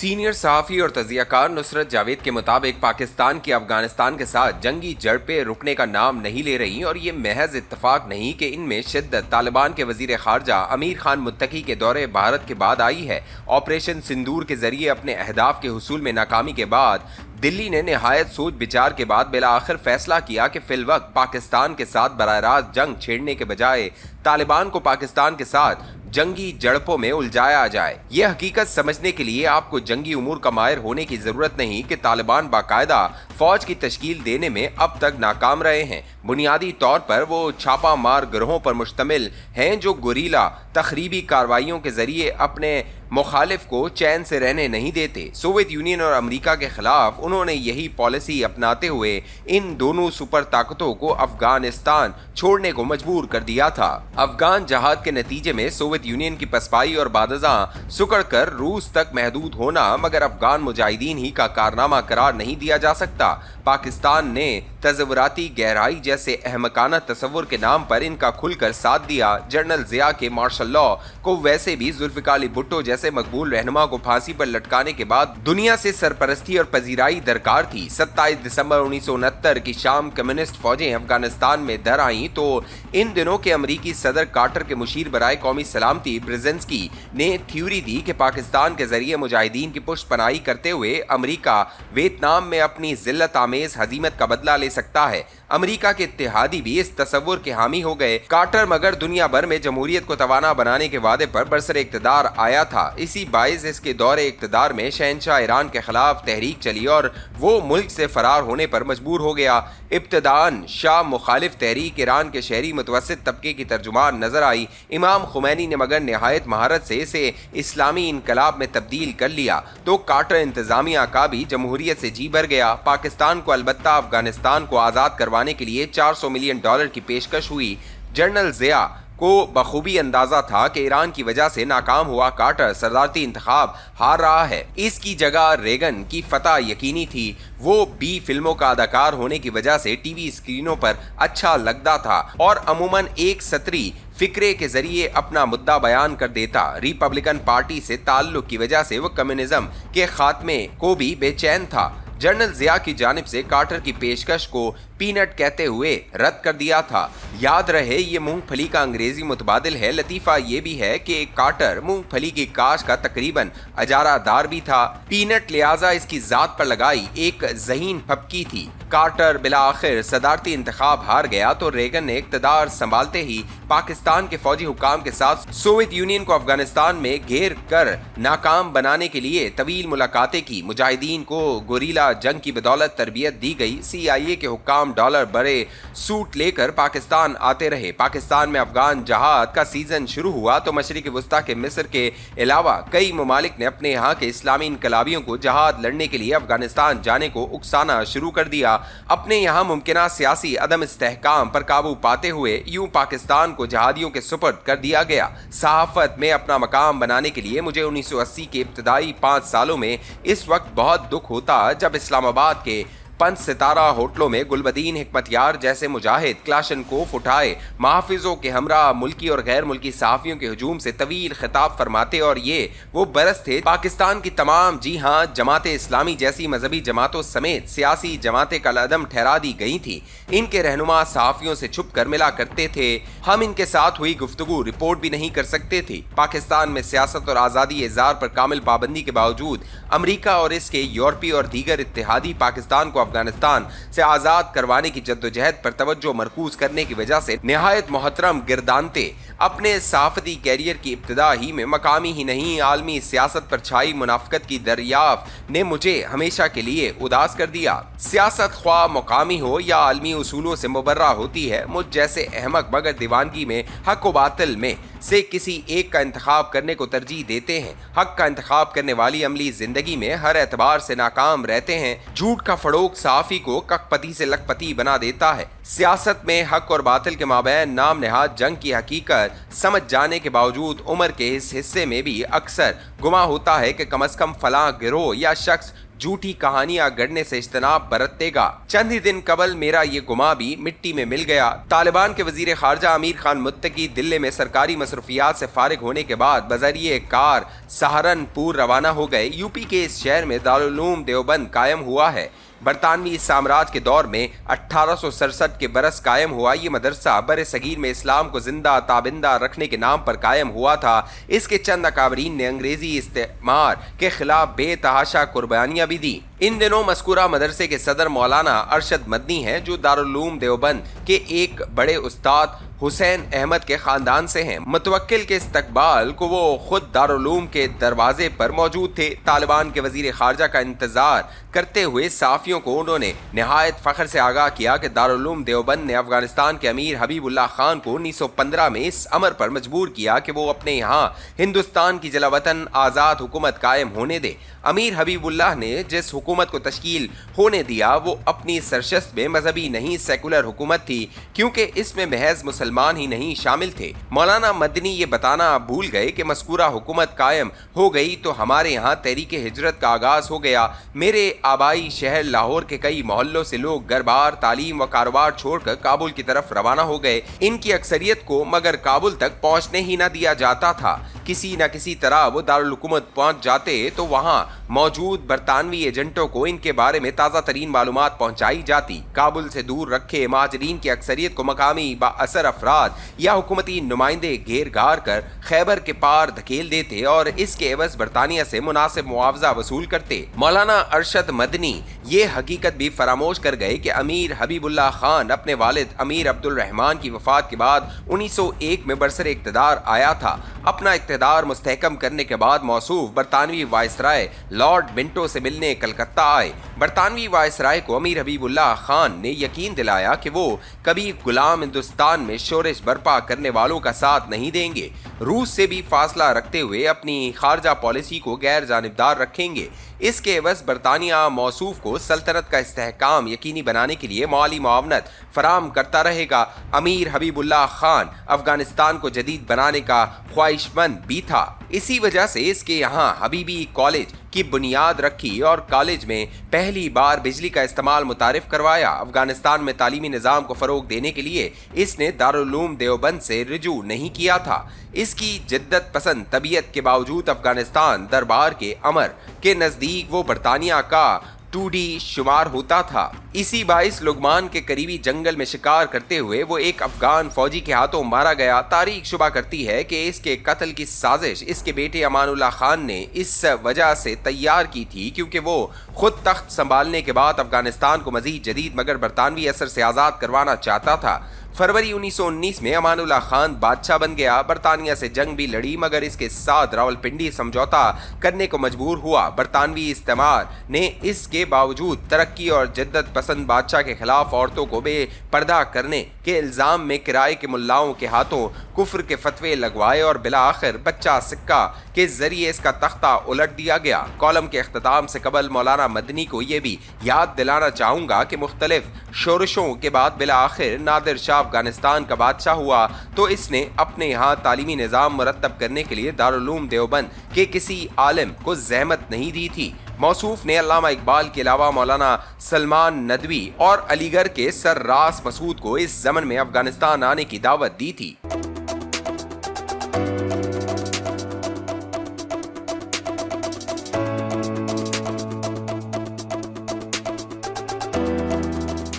Senior सहाफ़ी और तजिया कार नुसरत जावेद के मुताबिक पाकिस्तान की अफगानिस्तान के साथ जंगी झड़पें रुकने का नाम नहीं ले रही और ये महज इत्तफाक नहीं कि इनमें शिद्दत तालिबान के वजीर खारजा अमीर खान मुत्तकी के दौरे भारत के बाद आई है। ऑपरेशन सिंदूर के जरिए अपने अहदाफ के हुसूल में नाकामी के बाद दिल्ली ने निहायत सोच विचार के बाद बिला आखिर फैसला किया कि फिलवक्त पाकिस्तान के साथ बराह रास्त जंग छेड़ने के बजाय तालिबान को पाकिस्तान के साथ जंगी झड़पों में उलझाया जाए। यह हकीकत समझने के लिए आपको जंगी उमूर का माहिर होने की जरूरत नहीं कि तालिबान बाकायदा फौज की तश्कील देने में अब तक नाकाम रहे हैं। बुनियादी तौर पर वो छापा मार गिरोहों पर मुश्तमिल हैं जो गुरीला तखरीबी कार्रवाइयों के जरिए अपने मुखालिफ को चैन से रहने नहीं देते। सोवियत यूनियन और अमेरिका के खिलाफ उन्होंने यही पॉलिसी अपनाते हुए इन दोनों सुपर ताकतों को अफगानिस्तान छोड़ने को मजबूर कर दिया था। अफगान जहाद के नतीजे में सोवियत यूनियन की पसपाई और बादजा सुकड़ कर रूस तक महदूद होना मगर अफगान मुजाहिदीन ही का कारनामा करार नहीं दिया जा सकता। पाकिस्तान ने तज़व्वुराती गहराई जैसे अहमकाना तसव्वुर के नाम पर इनका खुलकर साथ दिया। जनरल ज़िया के मार्शल लॉ को वैसे भी जुल्फ़िकार अली भुट्टो जैसे मकबूल रहनुमा को फांसी पर लटकाने के बाद दुनिया से सरपरस्ती और पजीराई दरकार थी। 27 दिसंबर 1969 की शाम कम्युनिस्ट फौजें अफगानिस्तान में दर आईं तो इन दिनों के अमरीकी सदर कार्टर के मुशीर बराए कौमी सलामती ब्रेजेंस्की ने थ्योरी दी कि पाकिस्तान के जरिए मुजाहिदीन की पुष्ट पनाही करते हुए अमरीका वियतनाम में अपनी जिल्लत आमेज हजीमत का बदला ले सकता है। अमेरिका के इत्तेहादी भी इस तसव्वुर के हामी हो गए। कार्टर मगर दुनिया भर में जमहूरियत को तवाना बनाने के वादे पर बरसर इक़्तिदार आया था। इसी बाइस इसके दौरे इक़्तिदार में शहनशाह ईरान के खिलाफ तहरीक चली और वो मुल्क से फरार होने पर मजबूर हो गया। इब्तदान शाह मुखालिफ तहरीक ईरान के शहरी मुतवस्सित तबके की तर्जुमान नजर आई। इमाम खुमैनी ने मगर निहायत महारत से इसे इस्लामी इनकलाब में तब्दील कर लिया तो कार्टर इंतजामिया का भी जमहूरियत से जी भर गया। पाकिस्तान को अलबत्ता अफगानिस्तान को आज़ाद करवाने के लिए $400 मिलियन की पेशकश हुई। जनरल ज़िया को बखूबी अंदाजा था कि ईरान की वजह से नाकाम हुआ कार्टर सदारती इंतखाब हार रहा है। इसकी जगह रेगन की फतह यकीनी थी। वो बी फिल्मों का अदाकार होने की वजह से टीवी स्क्रीनों पर अच्छा लगता था और अमूमन एक सतरी फिक्रे के जरिए अपना मुद्दा बयान कर देता। रिपब्लिकन पार्टी से ताल्लुक की वजह से वो कम्युनिज्म के खात्मे को भी बेचैन था। जनरल ज़िया की जानिब से कार्टर की पेशकश को पीनट कहते हुए रद्द कर दिया था। याद रहे ये मूंगफली का अंग्रेजी मुतबादिल है। लतीफ़ा ये भी है कि कार्टर मूंगफली की काश का तकरीबन अजारादार भी था। पीनट लिहाजा इसकी ज़ात पर लगाई एक ज़हीन फपकी थी। कार्टर बिला आखिर सदारती इंतखाब हार गया तो रेगन ने इक़्तिदार संभालते ही पाकिस्तान के फौजी हुकाम के साथ सोवियत यूनियन को अफगानिस्तान में घेर कर नाकाम बनाने के लिए तवील मुलाकातें की। मुजाहिदीन को गुरीला जंग की बदौलत तरबियत दी गई। CIA के हुकाम डॉलर बड़े सूट लेकर पाकिस्तान आते रहे। पाकिस्तान में अफगान जहाद का सीजन शुरू हुआ तो मशरिक़ वस्ता के मिस्र के अलावा कई ममालिक ने अपने यहाँ के इस्लामी इनकलाबियों को जहाद लड़ने के लिए अफगानिस्तान जाने को उकसाना शुरू कर दिया। अपने यहाँ मुमकिना सियासी अदम इस्तेहकाम पर काबू पाते हुए यूं पाकिस्तान को जहादियों के सुपर्द कर दिया गया। सहाफत में अपना मकाम बनाने के लिए मुझे 1980 के इब्तदाई 5 सालों में इस वक्त बहुत दुख होता जब इस्लामाबाद के 5 सितारा होटलों में गुलबदीन हिकमतयार जैसे मुजाहिद क्लाशनकोफ उठाए महाफिजों के हमरा मुल्की और गैर मुल्की सहाफ़ियों के हजूम से तवील खिताब फरमाते और ये वो बरस थे पाकिस्तान की तमाम जी हाँ जमात इस्लामी जैसी मजहबी जमातों समेत सियासी जमातें कलअदम ठहरा दी गई थी। इनके रहनुमा सहाफ़ियों से छुप कर मिला करते थे। हम इनके साथ हुई गुफ्तगू रिपोर्ट भी नहीं कर सकते थे। पाकिस्तान में सियासत और आज़ादी इज़हार पर कामिल पाबंदी के बावजूद अमरीका और इसके यूरोपीय और दीगर इत्तेहादी पाकिस्तान को अफगानिस्तान से आज़ाद करवाने की जद्दोजहद पर तवज्जो मरकूज करने की वजह से निहायत मोहतरम गिरदानते अपने सहाफ़ती कैरियर की इब्तिदा ही में मकामी ही नहीं आलमी सियासत पर छाई मुनाफिकत की दरियाफ्त ने मुझे हमेशा के लिए उदास कर दिया। सियासत ख्वाह मुकामी हो या आलमी उसूलों से मुबर्रा होती है। मुझ जैसे अहमक मगर दीवानगी में हक व बातिल में से किसी एक का इंतखाब करने को तरजीह देते हैं। हक का इंतखाब करने वाली अमली जिंदगी में हर एतबार से नाकाम रहते हैं। झूठ का फड़ोग फरोग सहाफी को ककपति से लखपति बना देता है। सियासत में हक और बातिल के माबैन नाम नहाद जंग की हकीकत समझ जाने के बावजूद उम्र के इस हिस्से में भी अक्सर गुमा होता है कि कम अज कम फलां गिरोह या शख्स झूठी कहानियां गढ़ने से इज्तनाब बरतेगा। चंद ही दिन कबल मेरा ये गुमा भी मिट्टी में मिल गया। तालिबान के वजीर खारजा अमीर खान मुत्तकी दिल्ली में सरकारी मसरूफियात से फारिग होने के बाद बजरिए कार सहारनपुर रवाना हो गए। यूपी के इस शहर में दारुल उलूम देवबंद कायम हुआ है। बरतानवी साम्राज्य के दौर में 1867 के बरस कायम हुआ ये मदरसा बर सगीर में इस्लाम को जिंदा ताबिंदा रखने के नाम पर कायम हुआ था। इसके चंद अकाबरीन ने अंग्रेजी इस्तेमार के खिलाफ बेतहाशा कुर्बानियां भी दी। इन दिनों मस्कूरा मदरसे के सदर मौलाना अरशद मदनी हैं, जो दारुल उलूम देवबंद के एक बड़े उस्ताद हुसैन अहमद के खानदान से हैं। मुतवक्किल के इस्तकबाल को वो खुद दारुल उलूम के दरवाजे पर मौजूद थे। तालिबान के वजीर खारजा का इंतजार करते हुए साफियों को उन्होंने निहायत फख्र से आगाह किया कि दारुल उलूम देवबंद ने अफगानिस्तान के अमीर हबीबुल्लाह खान को 1915 में इस अमर पर मजबूर किया कि वो अपने यहाँ हिंदुस्तान की जलावतन आज़ाद हुकूमत कायम होने दे। अमीर हबीबुल्लाह ने जिस हुकूमत को तश्कील होने दिया वो अपनी सरशस्त में मजहबी नहीं सेकुलर हुकूमत थी, क्योंकि इसमें महज मुसलमान ही नहीं शामिल थे। मौलाना मदनी ये बताना भूल गए कि मस्कूरा हुकूमत कायम हो गई तो हमारे यहाँ तहरीक हिजरत का आगाज हो गया। मेरे आबाई शहर लाहौर के कई मोहल्लों से लोग घर-बार, तालीम व कारोबार छोड़कर काबुल की तरफ रवाना हो गए। इनकी अक्सरियत को मगर काबुल तक पहुँचने ही न दिया जाता था। किसी न किसी तरह वो दारुल हुकूमत पहुँच जाते तो वहाँ मौजूद बरतानवी एजेंटों को इनके बारे में ताज़ा तरीन मालूमात पहुँचाई जाती। काबुल से दूर रखे महाजरीन की अक्सरियत को मकामी बाअसर अफराद या हुकूमती नुमाइंदे घेर घार कर खैबर के पार धकेल देते और इसके एवज बरतानिया से मुनासिब मुआवजा वसूल करते। मौलाना अरशद मदनी ये हकीकत भी फरामोश कर गए कि अमीर हबीबुल्लाह खान अपने वालिद अमीर अब्दुल रहमान की वफात के बाद 1901 में बरसर इक़्तिदार आया था। अपना इक़्तिदार मुस्तहकम करने के बाद मौसूफ बरतानवी वायसराय लॉर्ड मिंटो से मिलने कलकत्ता आए। बरतानवी वायसराय को अमीर हबीबुल्लाह खान ने यकीन दिलाया कि वो कभी गुलाम हिंदुस्तान में शोरिश बर्पा करने वालों का साथ नहीं देंगे। रूस से भी फासला रखते हुए अपनी खारजा पॉलिसी को गैर जानिबदार रखेंगे। इसके एवज बरतानिया मौसूफ को सल्तनत का इस्तेहकाम यकीनी बनाने के लिए माली मुआवनत फराम करता रहेगा। अमीर हबीबुल्लाह खान अफगानिस्तान को जदीद बनाने का ख्वाहिशमंद भी था। इसी वजह से इसके यहाँ हबीबी कॉलेज की बुनियाद रखी और कॉलेज में पहली बार बिजली का इस्तेमाल मुतारिफ करवाया। अफगानिस्तान में तालीमी निज़ाम को फ़रोग देने के लिए इसने दारुल उलूम देवबंद से रुजू नहीं किया था। इसकी जिद्दत पसंद तबीयत के बावजूद अफगानिस्तान दरबार के अमर के नज़दीक वो बरतानिया का 2D शुमार होता था। इसी बाइस लुगमान के करीबी जंगल में शिकार करते हुए वो एक अफगान फौजी के हाथों मारा गया। तारीख शुबा करती है कि इसके कत्ल की साजिश इसके बेटे अमानुल्लाह खान ने इस वजह से तैयार की थी क्योंकि वो खुद तख्त संभालने के बाद अफगानिस्तान को मजीद जदीद मगर बरतानवी असर से आज़ाद करवाना चाहता था। फरवरी 1919 में अमानुल्लाह खान बादशाह बन गया। बरतानिया से जंग भी लड़ी मगर इसके साथ रावलपिंडी समझौता करने को मजबूर हुआ। बरतानवी इस्तेमार ने इसके बावजूद तरक्की और जिद्दत पसंद बादशाह के खिलाफ औरतों को बेपर्दा करने के इल्ज़ाम में किराए के मुल्लाओं के हाथों कुफ्र के फतवे लगवाए और बिला आखिर बच्चा सिक्का के जरिए इसका तख्ता उलट दिया गया। कॉलम के अख्ताम से कबल मौलाना मदनी को ये भी याद दिलाना चाहूँगा कि मुख्तलिफ शोरशों के बाद बिला आखिर नादिर शाह अफगानिस्तान का बादशाह हुआ तो इसने अपने यहाँ तालीमी निज़ाम मुरतब करने के लिए दारुल उलूम देवबंद के किसी आलिम को जहमत नहीं दी थी। मौसूफ ने अल्लामा इकबाल के अलावा मौलाना सलमान नदवी और अलीगढ़ के सर्रास मसूद को इस ज़मन में अफगानिस्तान आने की दावत दी थी।